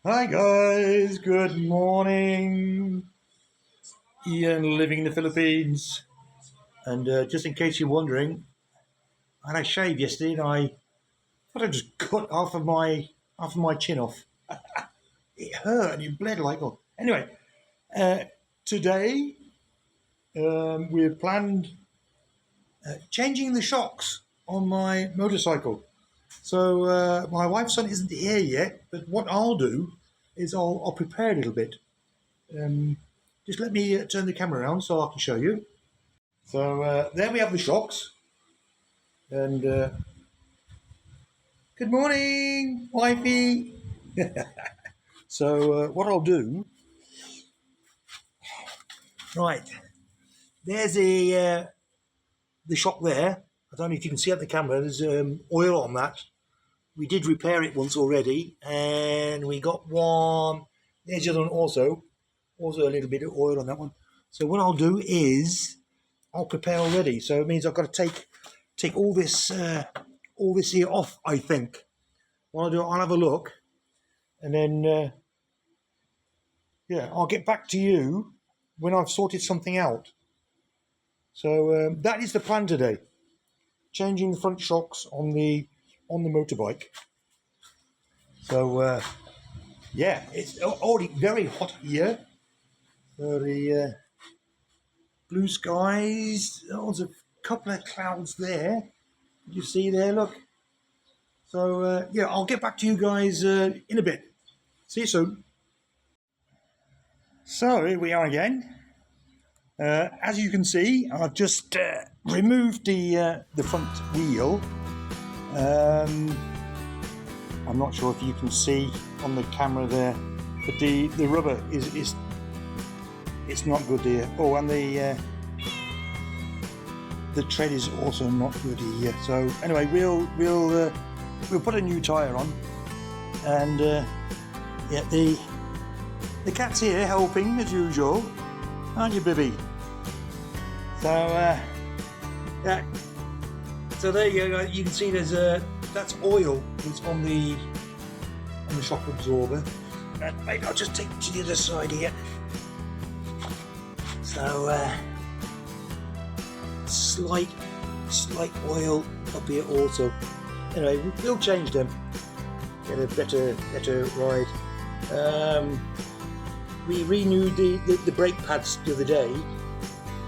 Hi guys, good morning. Ian living in the Philippines. And just in case you're wondering, I had a shave yesterday and I thought I just cut half of my chin off. It hurt and it bled like hell. Anyway, today we've planned changing the shocks on my motorcycle. So my wife's son isn't here yet, but what I'll do is I'll prepare a little bit. Just let me turn the camera around so I can show you. So there we have the shocks. And good morning, wifey. So what I'll do, right? There's the shock there. I don't know if you can see at the camera. There's oil on that. We did repair it once already, and we got one. There's the other one also a little bit of oil on that one. So what I'll do is I'll prepare already. So it means I've got to take all this here off. I think what I'll do, I'll have a look, and then I'll get back to you when I've sorted something out. So that is the plan today: changing the front shocks on the motorbike. So it's already very hot here. So the blue skies, there's a couple of clouds there. Did you see there? Look. So I'll get back to you guys in a bit. See you soon. So here we are again. As you can see, I've just removed the front wheel. I'm not sure if you can see on the camera there, but the rubber is it's not good here. Oh, and the tread is also not good here. So anyway, we'll put a new tyre on, and the cat's here helping as usual, aren't you, Bibby? So so there you go. You can see there's that's oil that's on the shock absorber. And maybe I'll just take it to the other side here. So slight oil up here also. Anyway, we'll change them. Get a better ride. We renewed the brake pads the other day,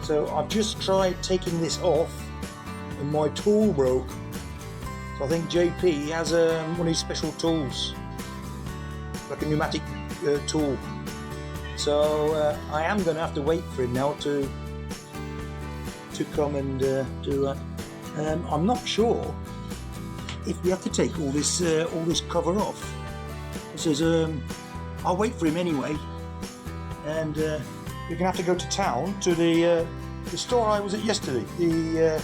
so I've just tried taking this off, and my tool broke. So I think JP has one of his special tools, like a pneumatic tool. So I am going to have to wait for him now to come and do that. I'm not sure if we have to take all this cover off. He says I'll wait for him anyway, and we're going to have to go to town to the store I was at yesterday. The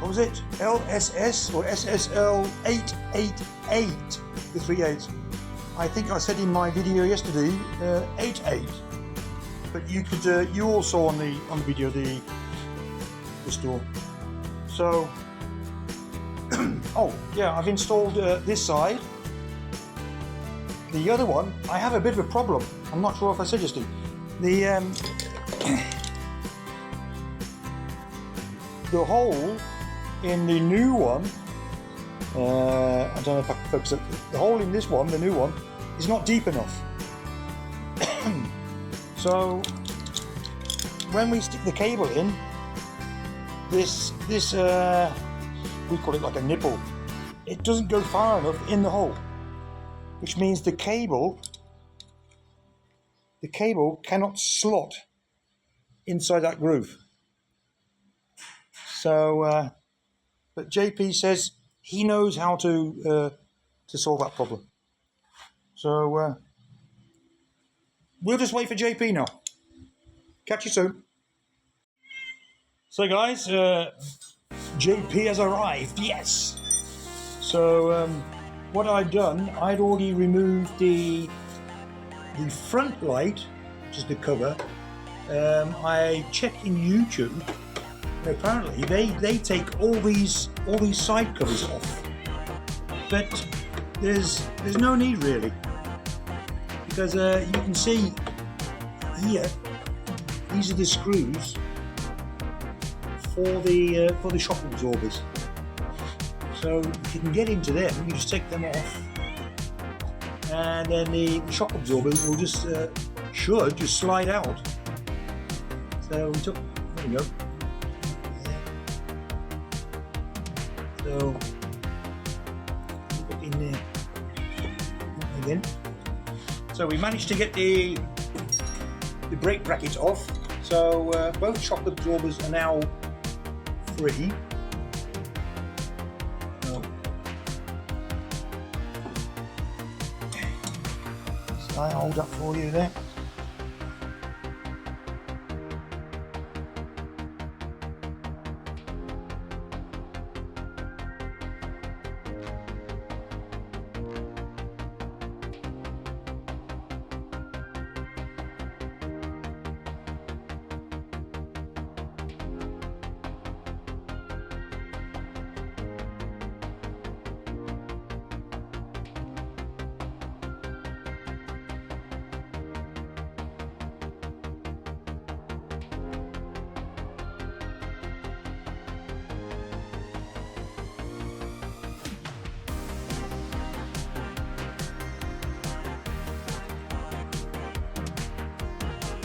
what was it? LSS or SSL 888, the 38. I think I said in my video yesterday 88, but you could you all saw on the video the store. So oh yeah, I've installed this side. The other one, I have a bit of a problem. I'm not sure if I said yesterday. The hole in the new one, I don't know if I can focus it. The hole in this one, the new one, is not deep enough. So when we stick the cable in, this we call it like a nipple. It doesn't go far enough in the hole, which means the cable cannot slot inside that groove. So, but JP says he knows how to solve that problem. So we'll just wait for JP now. Catch you soon. So guys, JP has arrived. Yes. So what I'd done, I'd already removed the front light, which is the cover. I checked in YouTube. Apparently they take all these side covers off, but there's no need really. because you can see here, these are the screws for the shock absorbers. So if you can get into them, you just take them off, and then the shock absorber will just should just slide out. So we took, there we go. So put in there again. So we managed to get the brake brackets off. So both shock absorbers are now free. So I hold up for you there.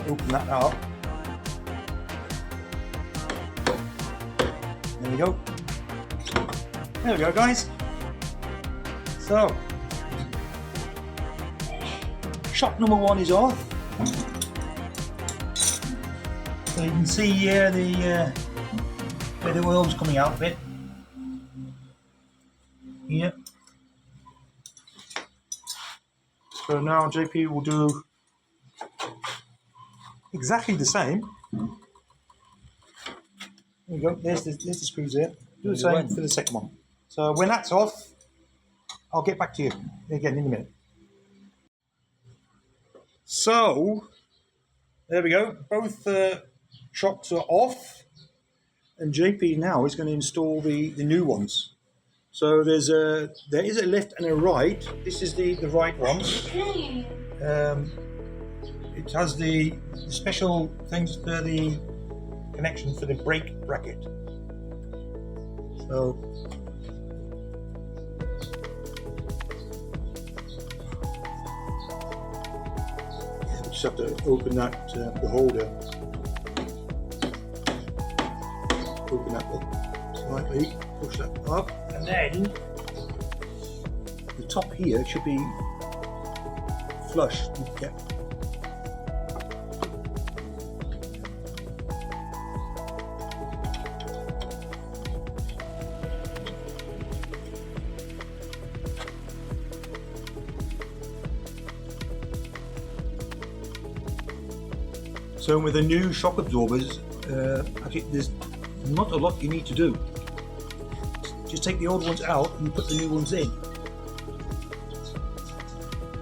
Open that up. There we go. There we go, guys. So, shock number 1 is off. So you can see here where the oil's coming out a bit. Here. So now JP will do exactly the same. There we go, there's the screws there. Do the same for the second one. So when that's off, I'll get back to you again in a minute. So, there we go, both shocks are off, and JP now is going to install the new ones. So there is a left and a right. This is the right one. It has the special things for the connection for the brake bracket. So yeah, we just have to open that the holder. Open that up slightly, push that up, and then the top here should be flush. Yeah. So with the new shock absorbers, actually there's not a lot you need to do. Just take the old ones out and you put the new ones in.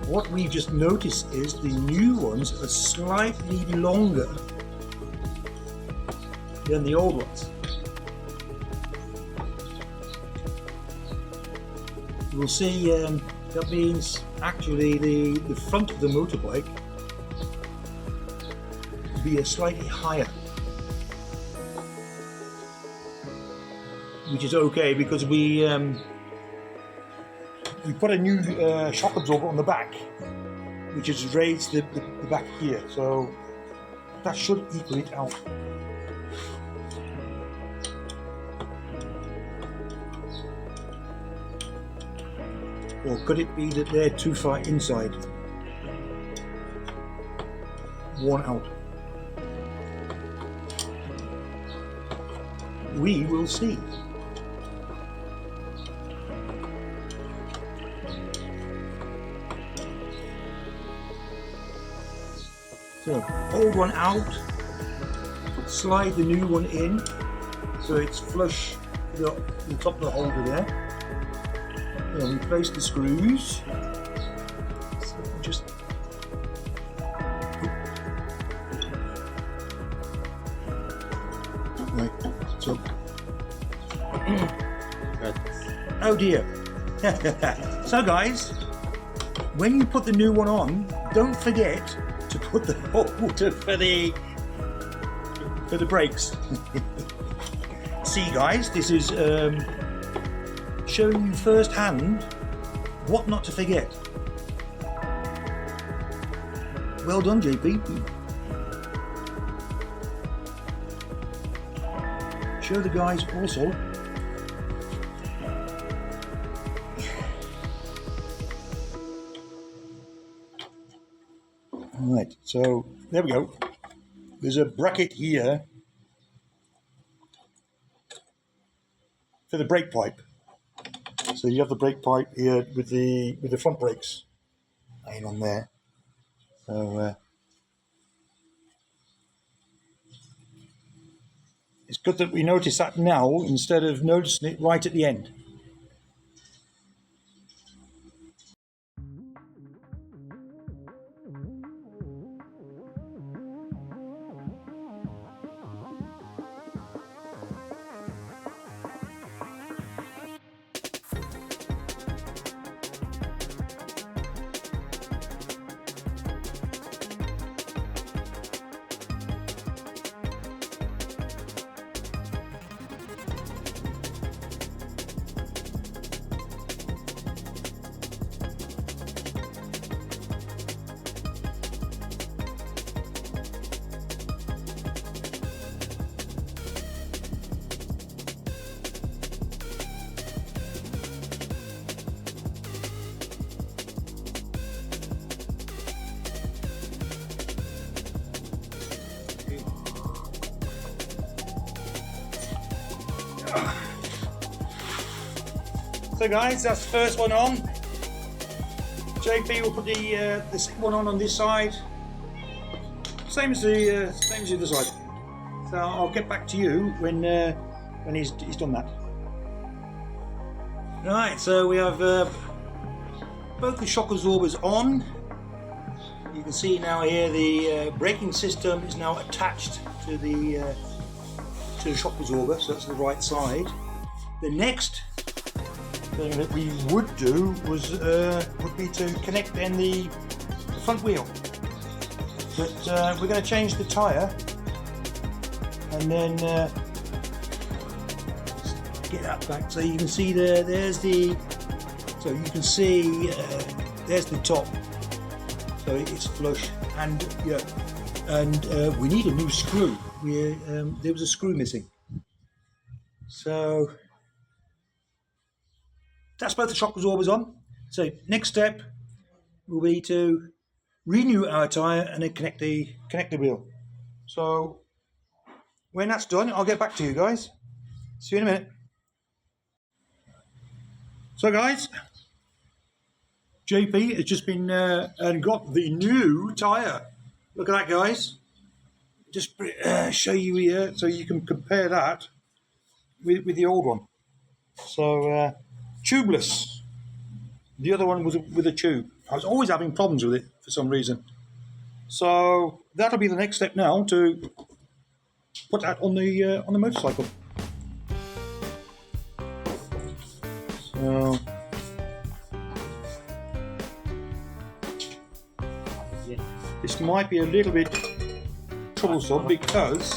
What we've just noticed is the new ones are slightly longer than the old ones. You'll see that means actually the front of the motorbike be slightly higher, which is okay because we put a new shock absorber on the back, which has raised the back here, so that should equal it out. Or could it be that they're too far inside, worn out? We will see. So, old one out, slide the new one in, so it's flush the top of the holder there. And replace the screws. So just right. So, oh dear. So guys, when you put the new one on, don't forget to put the holder for the brakes. See guys, this is showing you firsthand what not to forget. Well done, JP. Show the guys also. Right, so there we go. There's a bracket here for the brake pipe. So you have the brake pipe here with the front brakes laying on there. So it's good that we notice that now instead of noticing it right at the end. So guys, that's the first one on. JP will put the second one on this side. Same as the other side. So I'll get back to you when he's done that. Right, so we have both the shock absorbers on. You can see now here the braking system is now attached to the shock absorber, so that's the right side. The next thing that we would do would be to connect then the front wheel. But we're going to change the tyre and then get that back so you can see there's the top, so it's flush, and yeah, and we need a new screw. There was a screw missing, so that's both the shock absorbers on. So next step will be to renew our tyre and then connect the wheel. So when that's done, I'll get back to you guys. See you in a minute. So guys, JP has just been and got the new tyre. Look at that, guys. Just show you here so you can compare that with the old one. So tubeless. The other one was with a tube. I was always having problems with it for some reason. So that'll be the next step now, to put that on the motorcycle. So this might be a little bit troublesome because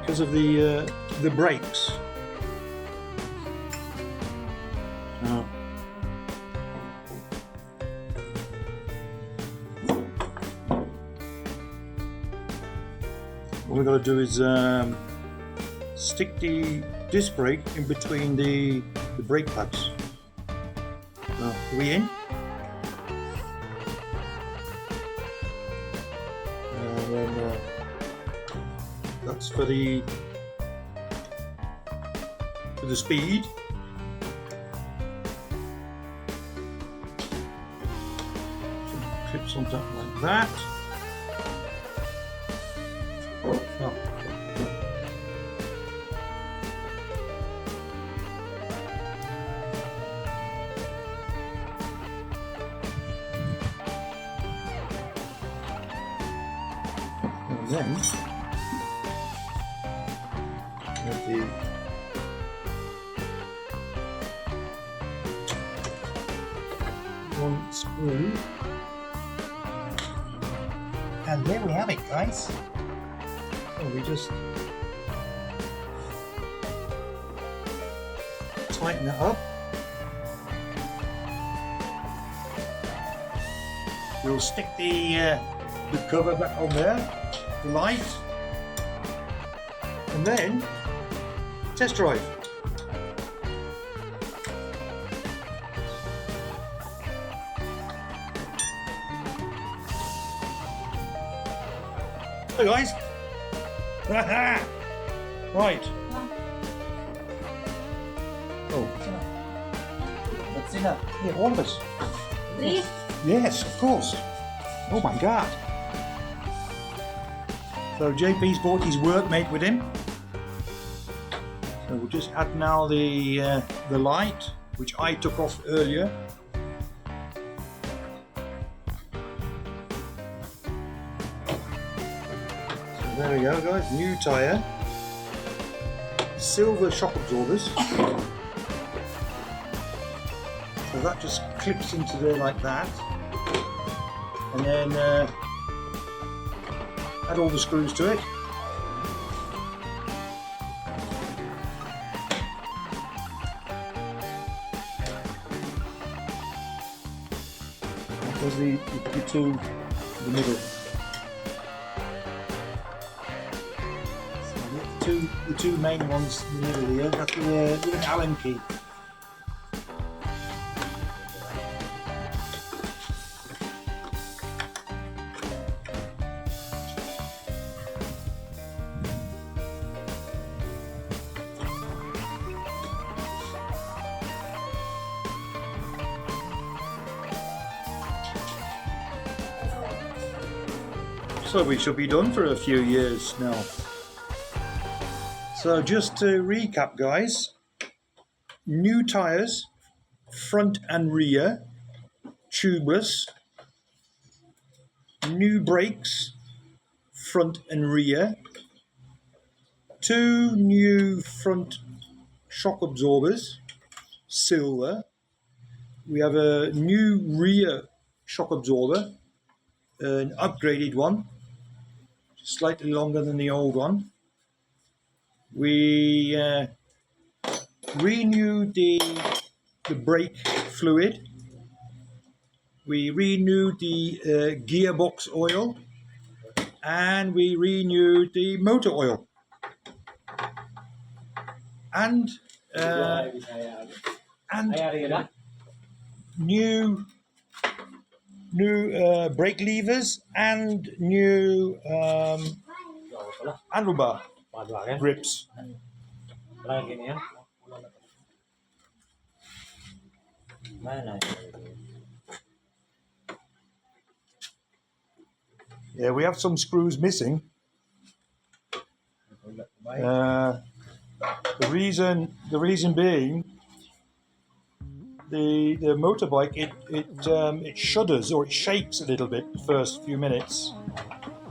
because of the brakes. What we've got to do is stick the disc brake in between the brake pads. Are we in? And then that's for the speed. Clips on top like that. Oh. And then with the one screw. And there we have it, guys. So we just tighten it up. We'll stick the cover back on there, the light, and then test drive. Hey guys! Right. Oh. Let's see that. Yeah, all of us. Please? Yes, of course. Oh my God. So JP's brought his workmate with him. So we'll just add now the light, which I took off earlier. So there we go, guys. New tyre. Silver shock absorbers. So that just clips into there like that. And then add all the screws to it. There's the two in the middle. So the two main ones in the middle here. That's with an Allen key. So we should be done for a few years now. So just to recap, guys, new tyres, front and rear, tubeless, new brakes, front and rear, two new front shock absorbers, silver. We have a new rear shock absorber, an upgraded one, slightly longer than the old one. We renewed the brake fluid. We renewed the gearbox oil, and we renewed the motor oil. And new brake levers and new handlebar grips. Yeah, we have some screws missing. The reason being, the motorbike it shudders or it shakes a little bit the first few minutes,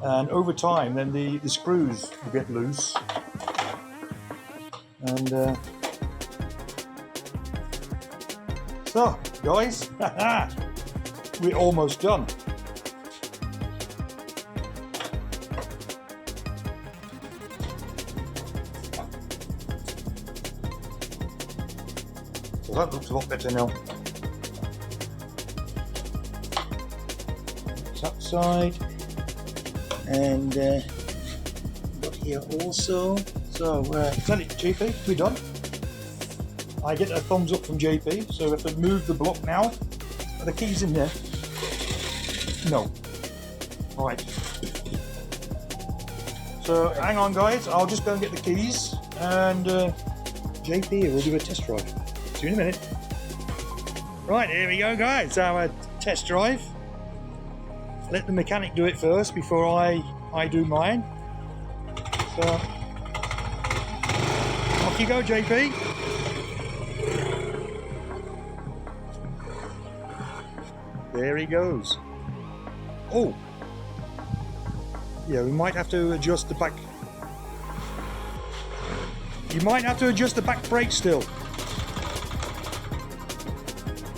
and over time then the screws will get loose, and so guys, we're almost done. So that looks a lot better now. That side, and got here also. So is that it, JP? We're done. I get a thumbs up from JP. So we have to move the block now. Are the keys in there? No. All right. So hang on, guys. I'll just go and get the keys, and JP will do a test drive. See you in a minute. Right, here we go, guys. Our test drive. Let the mechanic do it first before I do mine. So off you go, JP. There he goes. Oh, yeah, we might have to adjust the back. You might have to adjust the back brake still.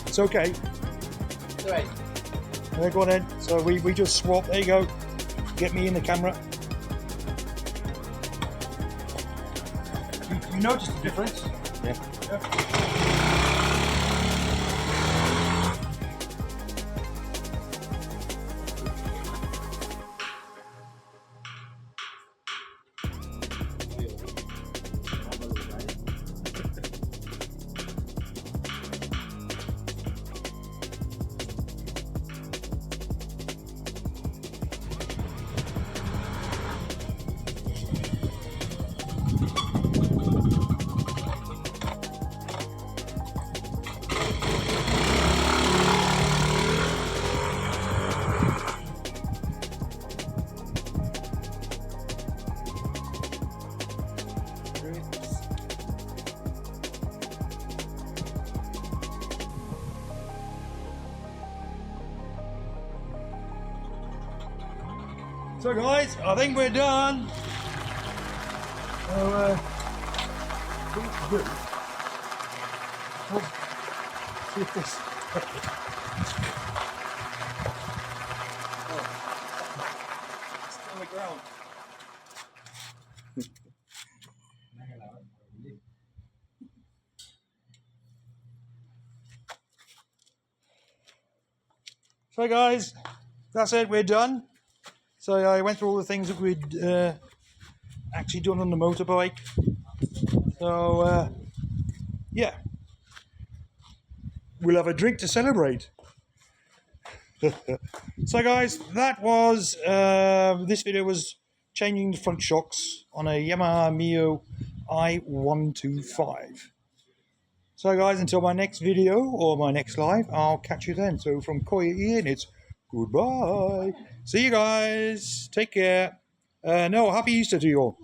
It's okay. Right. Yeah, go on then. So we just swap. There you go. Get me in the camera. You notice the difference? Yeah. So guys, I think we're done. So good. See if this. Still on the ground. So guys, that's it, we're done. So I went through all the things that we'd actually done on the motorbike. So yeah, we'll have a drink to celebrate. So guys, that was, this video was changing the front shocks on a Yamaha MIO i125. So guys, until my next video or my next live, I'll catch you then. So from Koya Ian, it's goodbye. See you guys. Take care. No, happy Easter to you all.